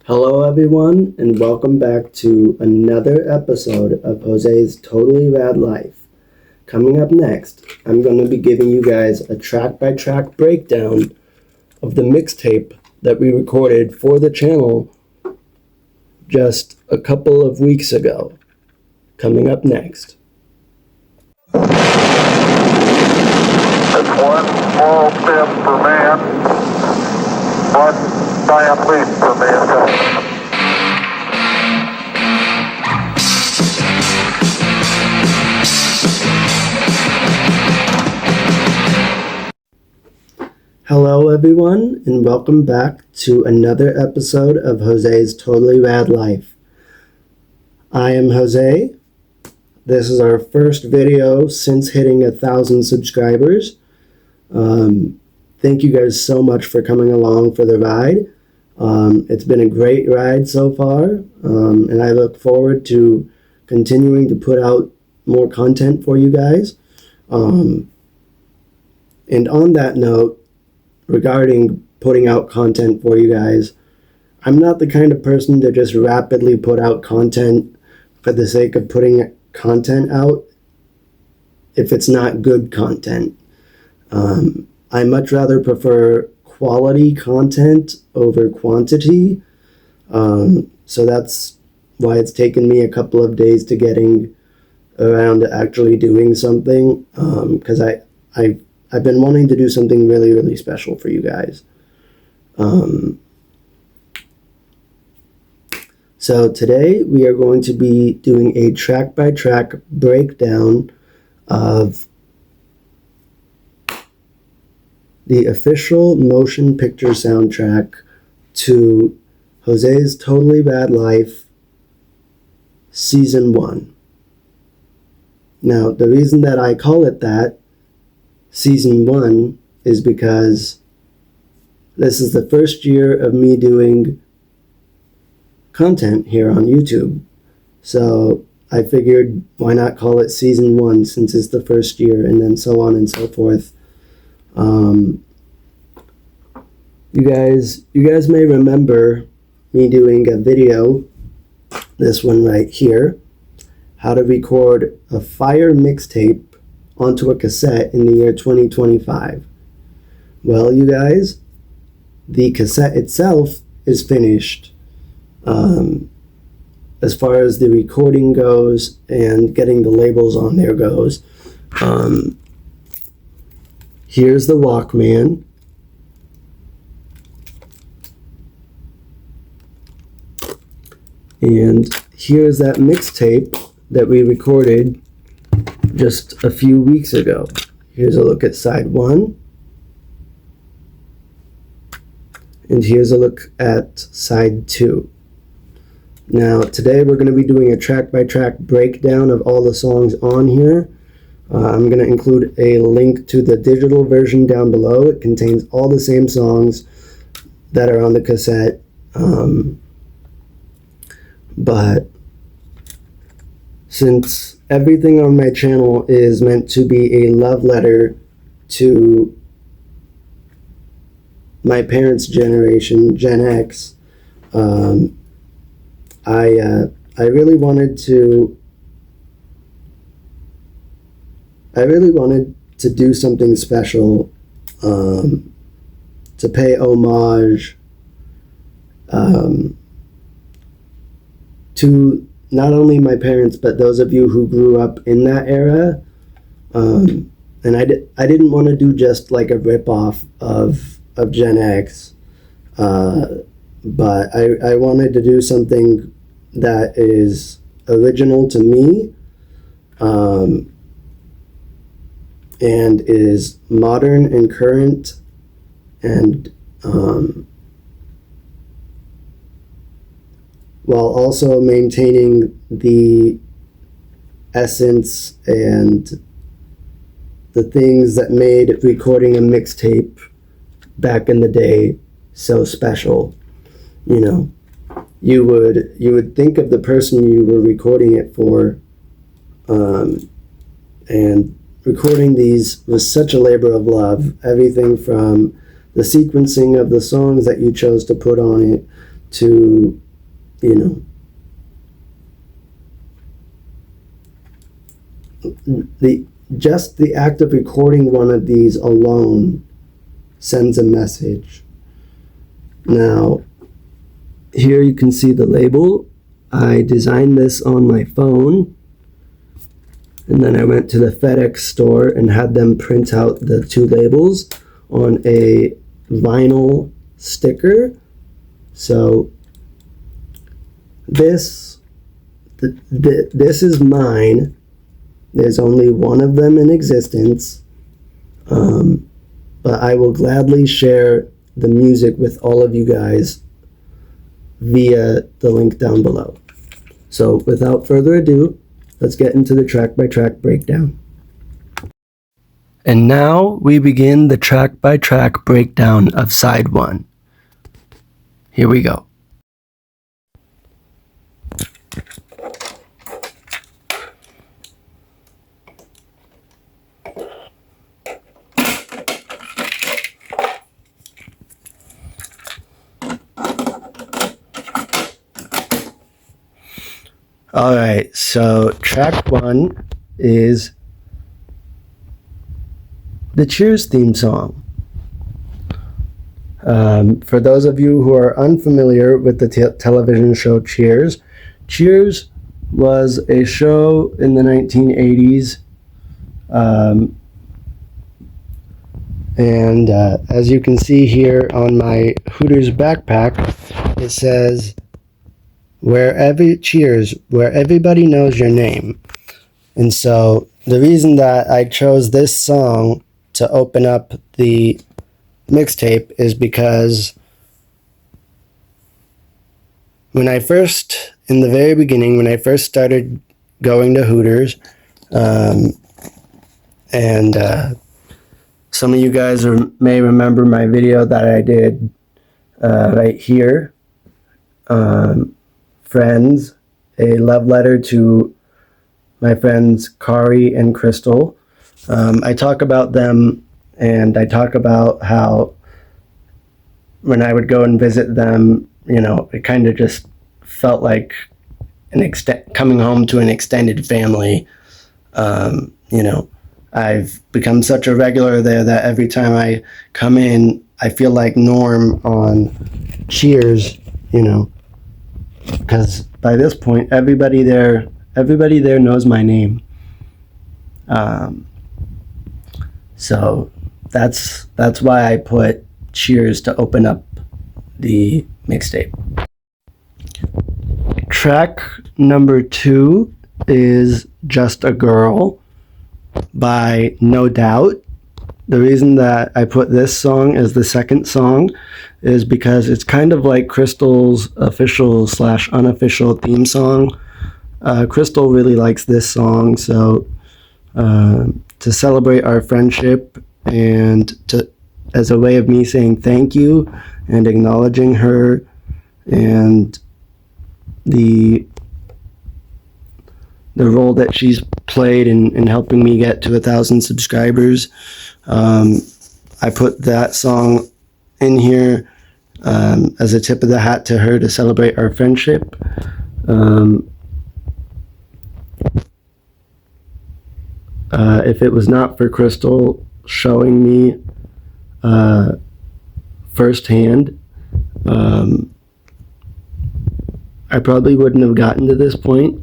Hello, everyone, and welcome back to another episode of Jose's Totally Rad Life. Coming up next, I'm going to be giving you guys a track-by-track breakdown of the mixtape that we recorded for the channel just a couple of weeks ago. Coming up next. It's one small step for man, one giant leap for mankind. Hello, everyone, and welcome back to another episode of Jose's Totally Rad Life. I am Jose. This is our first video since hitting 1,000 subscribers. Thank you guys so much for coming along for the ride. It's been a great ride so far, and I look forward to continuing to put out more content for you guys. And on that note, regarding putting out content for you guys, I'm not the kind of person to just rapidly put out content for the sake of putting content out if it's not good content. I much rather prefer quality content over quantity. So that's why it's taken me a couple of days to getting around to actually doing something, because I've been wanting to do something really, really special for you guys. So today we are going to be doing a track-by-track breakdown of the official motion picture soundtrack to Jose's Totally Rad Life Season 1. Now, the reason that I call it that, Season 1, is because this is the first year of me doing content here on YouTube. So I figured, why not call it Season 1 since it's the first year, and then so on and so forth. You guys may remember me doing a video, this one right here, how to record a fire mixtape onto a cassette in the year 2025. Well, you guys, the cassette itself is finished. As far as the recording goes and getting the labels on there goes. Here's the Walkman. And here's that mixtape that we recorded just a few weeks ago. Here's a look at side 1. And here's a look at side 2. Now, today we're going to be doing a track-by-track breakdown of all the songs on here. I'm going to include a link to the digital version down below. It contains all the same songs that are on the cassette. But since everything on my channel is meant to be a love letter to my parents' generation, Gen X, I really wanted to do something special, to pay homage to not only my parents, but those of you who grew up in that era. And I didn't want to do just like a ripoff of Gen X, but I wanted to do something that is original to me, and is modern and current, and while also maintaining the essence and the things that made recording a mixtape back in the day so special. You know, you would think of the person you were recording it for, and recording these was such a labor of love. Everything from the sequencing of the songs that you chose to put on it, to, you know, just the act of recording one of these alone sends a message. Now, here you can see the label. I designed this on my phone, and then I went to the FedEx store and had them print out the two labels on a vinyl sticker. So this is mine. There's only one of them in existence, but I will gladly share the music with all of you guys via the link down below. So without further ado, let's get into the track-by-track breakdown. And now we begin the track-by-track breakdown of side 1. Here we go. Alright, so track 1 is the Cheers theme song. For those of you who are unfamiliar with the television show Cheers, Cheers was a show in the 1980s, and as you can see here on my Hooters backpack, it says, Cheers, where everybody knows your name. And so the reason that I chose this song to open up the mixtape is because in the very beginning, when I first started going to Hooters, and some of you guys may remember my video that I did right here, Friends, a love letter to my friends Kari and Crystal. I talk about them, and I talk about how when I would go and visit them, you know, it kind of just felt like coming home to an extended family. You know, I've become such a regular there that every time I come in, I feel like Norm on Cheers, you know, because by this point, everybody there knows my name. So that's why I put Cheers to open up the mixtape. Track number 2 is Just a Girl by No Doubt. The reason that I put this song as the second song is because it's kind of like Crystal's official / unofficial theme song. Crystal really likes this song, so to celebrate our friendship and as a way of me saying thank you and acknowledging her and the role that she's played in helping me get to 1,000 subscribers, I put that song in here as a tip of the hat to her to celebrate our friendship. If it was not for Crystal showing me firsthand, I probably wouldn't have gotten to this point.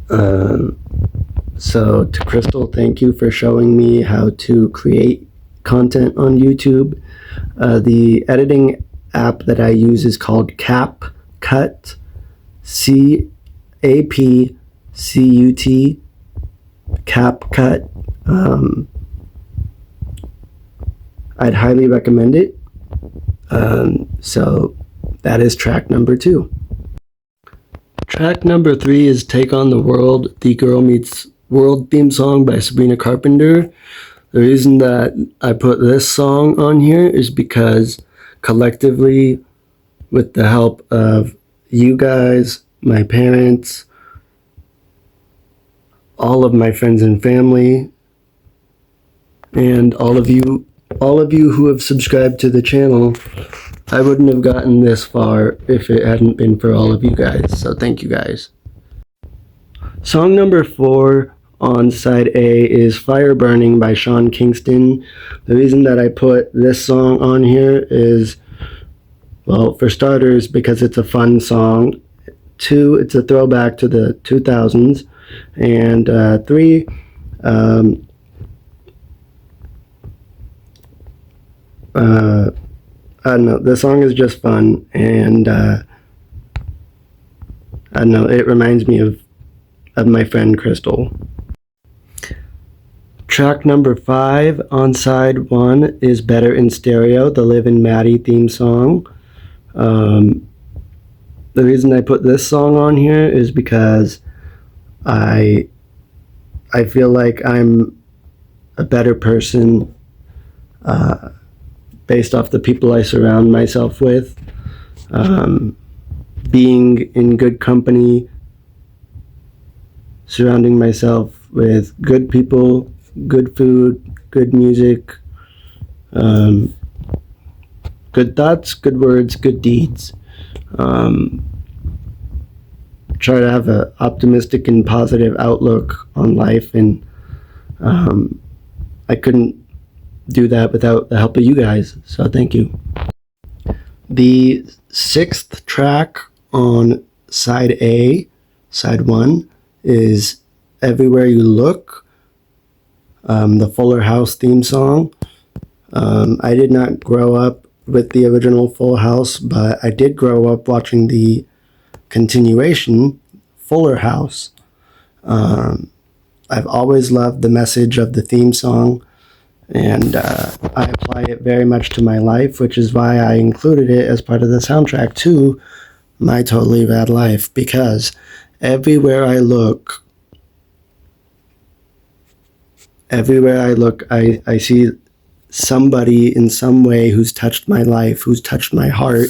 So to Crystal, thank you for showing me how to create content on YouTube. The editing app that I use is called CapCut, CAPCUT, CapCut. I'd highly recommend it. So that is track number 2. Track number 3 is Take on the World, the Girl Meets World theme song by Sabrina Carpenter. The reason that I put this song on here is because collectively, with the help of you guys, my parents, all of my friends and family, and all of you all of you who have subscribed to the channel, I wouldn't have gotten this far if it hadn't been for all of you guys. So thank you guys. Song number 4 on side A is Fire Burning by Sean Kingston. The reason that I put this song on here is, well, for starters, because it's a fun song. 2, it's a throwback to the 2000s. And 3, I don't know, the song is just fun, and I don't know, it reminds me of my friend Crystal. Track number 5 on side 1 is Better in Stereo, the Liv and Maddie theme song. The reason I put this song on here is because I feel like I'm a better person based off the people I surround myself with. Being in good company, surrounding myself with good people, good food, good music, good thoughts, good words, good deeds. Try to have an optimistic and positive outlook on life, and I couldn't do that without the help of you guys, so thank you. The 6th track on side A, side 1, is Everywhere You Look, the Fuller House theme song. I did not grow up with the original Full House, but I did grow up watching the continuation, Fuller House. I've always loved the message of the theme song, and I apply it very much to my life, which is why I included it as part of the soundtrack to My Totally Rad Life, because everywhere I look, I see somebody in some way who's touched my life, who's touched my heart.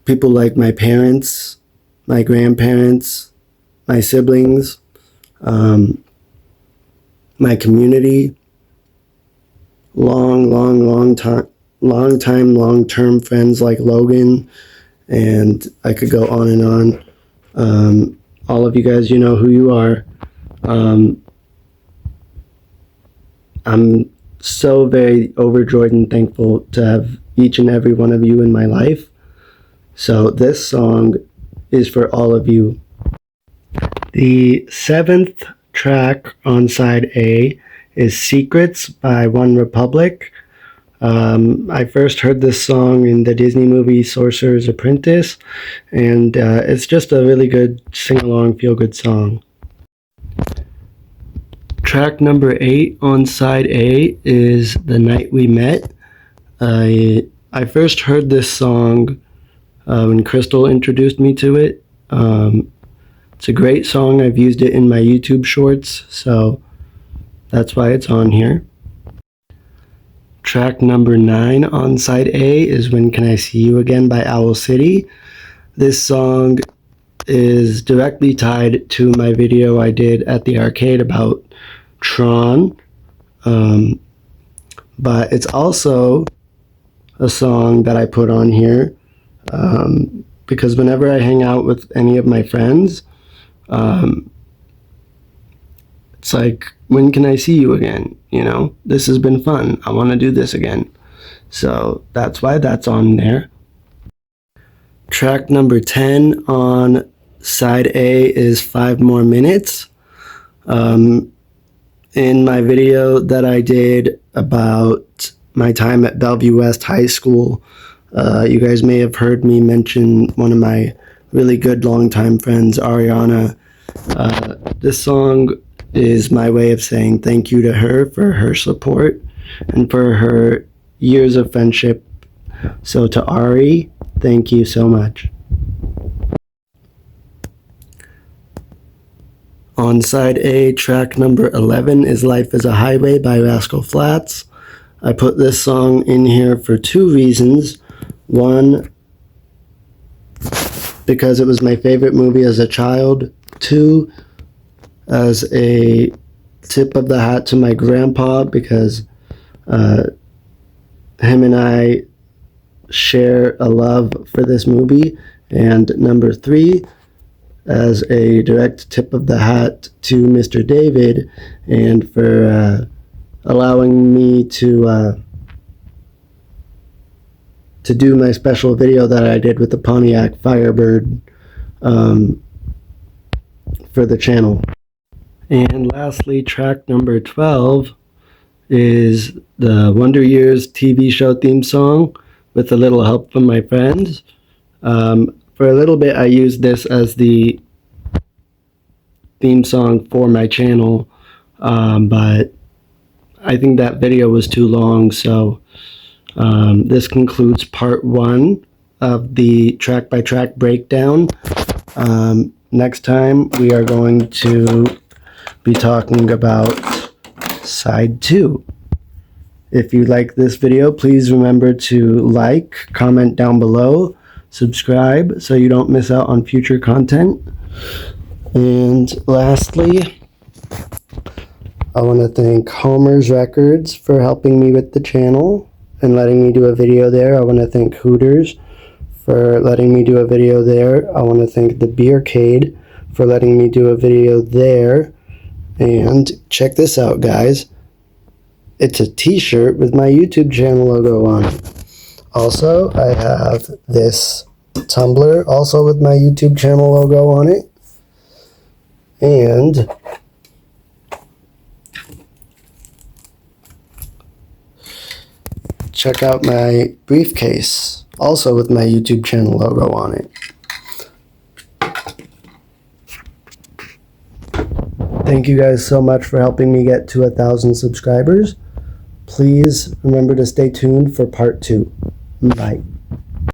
People like my parents, my grandparents, my siblings, my community, long-term friends like Logan, and I could go on and on. All of you guys, you know who you are. I'm so very overjoyed and thankful to have each and every one of you in my life. So this song is for all of you. The 7th track on side A is Secrets by One Republic. I first heard this song in the Disney movie Sorcerer's Apprentice, and it's just a really good sing-along, feel-good song. Track number 8 on side A is The Night We Met. I first heard this song when Crystal introduced me to it. It's a great song. I've used it in my YouTube shorts, so that's why it's on here. Track number 9 on side A is When Can I See You Again by Owl City. This song is directly tied to my video I did at the arcade about Tron, but it's also a song that I put on here because whenever I hang out with any of my friends, it's like, when can I see you again? You know, this has been fun. I want to do this again. So that's why that's on there. Track number 10 on side A is 5 More Minutes. In my video that I did about my time at Bellevue West High School, you guys may have heard me mention one of my really good longtime friends, Ariana. This song is my way of saying thank you to her for her support and for her years of friendship. So to Ari, thank you so much. On side A, track number 11 is Life is a Highway by Rascal Flatts. I put this song in here for 2 reasons. One, because it was my favorite movie as a child. 2, as a tip of the hat to my grandpa because him and I share a love for this movie. And number 3, as a direct tip of the hat to Mr. David and for allowing me to do my special video that I did with the Pontiac Firebird for the channel. And lastly, track number 12 is the Wonder Years TV show theme song with a little help from my friends. For a little bit, I used this as the theme song for my channel, but I think that video was too long, so this concludes part 1 of the track-by-track breakdown. Next time, we are going to be talking about side 2. If you like this video, please remember to like, comment down below, subscribe so you don't miss out on future content. And lastly, I want to thank Homer's Records for helping me with the channel and letting me do a video there. I want to thank Hooters for letting me do a video there. I want to thank the Beercade for letting me do a video there. And check this out, guys. It's a t-shirt with my YouTube channel logo on it. Also, I have this tumbler also with my YouTube channel logo on it. And check out my briefcase, also with my YouTube channel logo on it. Thank you guys so much for helping me get to 1,000 subscribers. Please remember to stay tuned for part 2. Bye.